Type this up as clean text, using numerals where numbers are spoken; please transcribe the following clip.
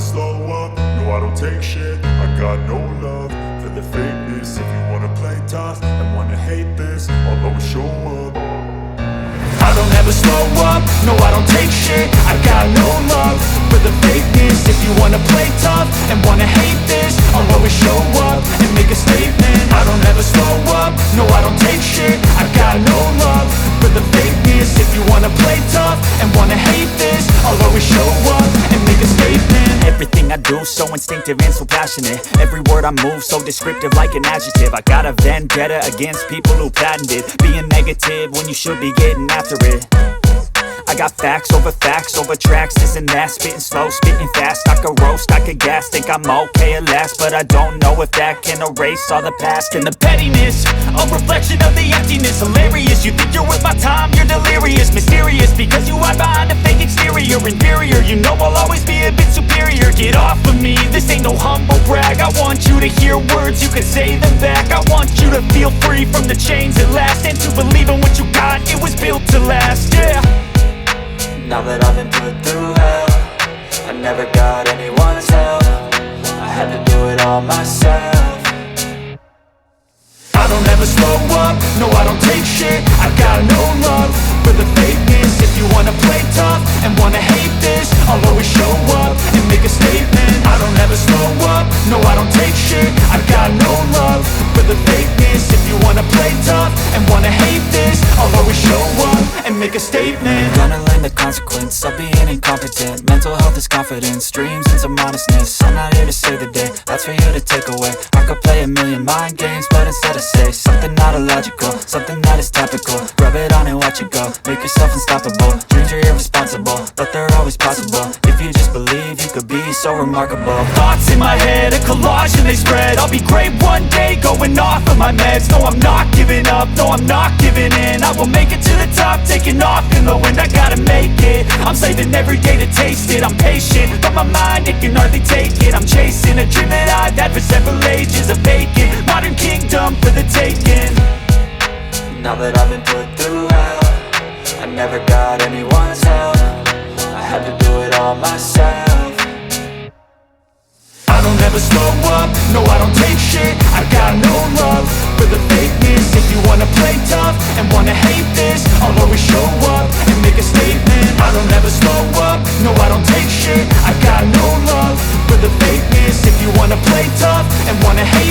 slow up, no I don't take shit. I got no love for the fakeness. If you wanna play tough and wanna hate this, I'll always show up. I don't ever slow up, no I don't take shit. I got no love for the fakeness. If you wanna play tough and wanna hate this, I'll always show up and make a statement. I don't ever slow up, no I don't take shit. I got no love for the fakeness. If you wanna play tough and wanna hate this, I'll always show up and make a statement. Everything I do so instinctive and so passionate. Every word I move so descriptive like an adjective. I got a vendetta against people who patented being negative when you should be getting after it. I got facts over tracks, this and that. Spitting slow, spitting fast, I could roast, I could gas. Think I'm okay at last, but I don't know if that can erase all the past. And the pettiness, a reflection of the emptiness. Hilarious, you think you're worth my time, you're delirious. Mysterious, because you hide behind a fake exterior. Inferior, you know I'll always be a bit superior. Get off of me, this ain't no humble brag. I want you to hear words, you can say them back. I want you to feel free from the chains at last, and to believe in what you got, it was built to last, yeah. Now that I've been put through hell, I never got anyone's help. I had to do it all myself. I don't ever slow up, no I don't take shit. I got no love for the fakeness. If you wanna play tough and wanna hate this, I'll always show up and make a statement. I don't ever slow up, no I don't take shit. I got no love for the fakeness. If you wanna play tough and wanna hate this, I'll always show up and make a statement. Gonna learn the consequence of being incompetent. Mental health is confidence, dreams and some honestness. I'm not here to save the day, that's for you to take away. I could play a million mind games, but instead I say something not illogical, something that is topical. Rub it on and watch it go, make yourself unstoppable. Dreams are irresponsible, but they're always possible. If you just believe, you could be so remarkable. Thoughts in my head, a collage and they spread. I'll be great one day, going off of my meds. No, I'm not giving up, no, I'm not giving in. I will make it to the top, taking off in the wind. I gotta make it, I'm saving every day to taste it. I'm patient, but my mind, it can hardly take it. I'm chasing a dream that I've had for several ages. A vacant, modern kingdom for the taking. Now that I've been put through hell, I never got anyone's help. I had to do it all myself. I don't ever slow up, no I don't take shit. I got no love for the fakeness. If you wanna play tough and wanna hate this, I'll always show up and make a statement. I don't ever slow up, no I don't take shit. I got no love for the fakeness. If you wanna play tough and wanna hate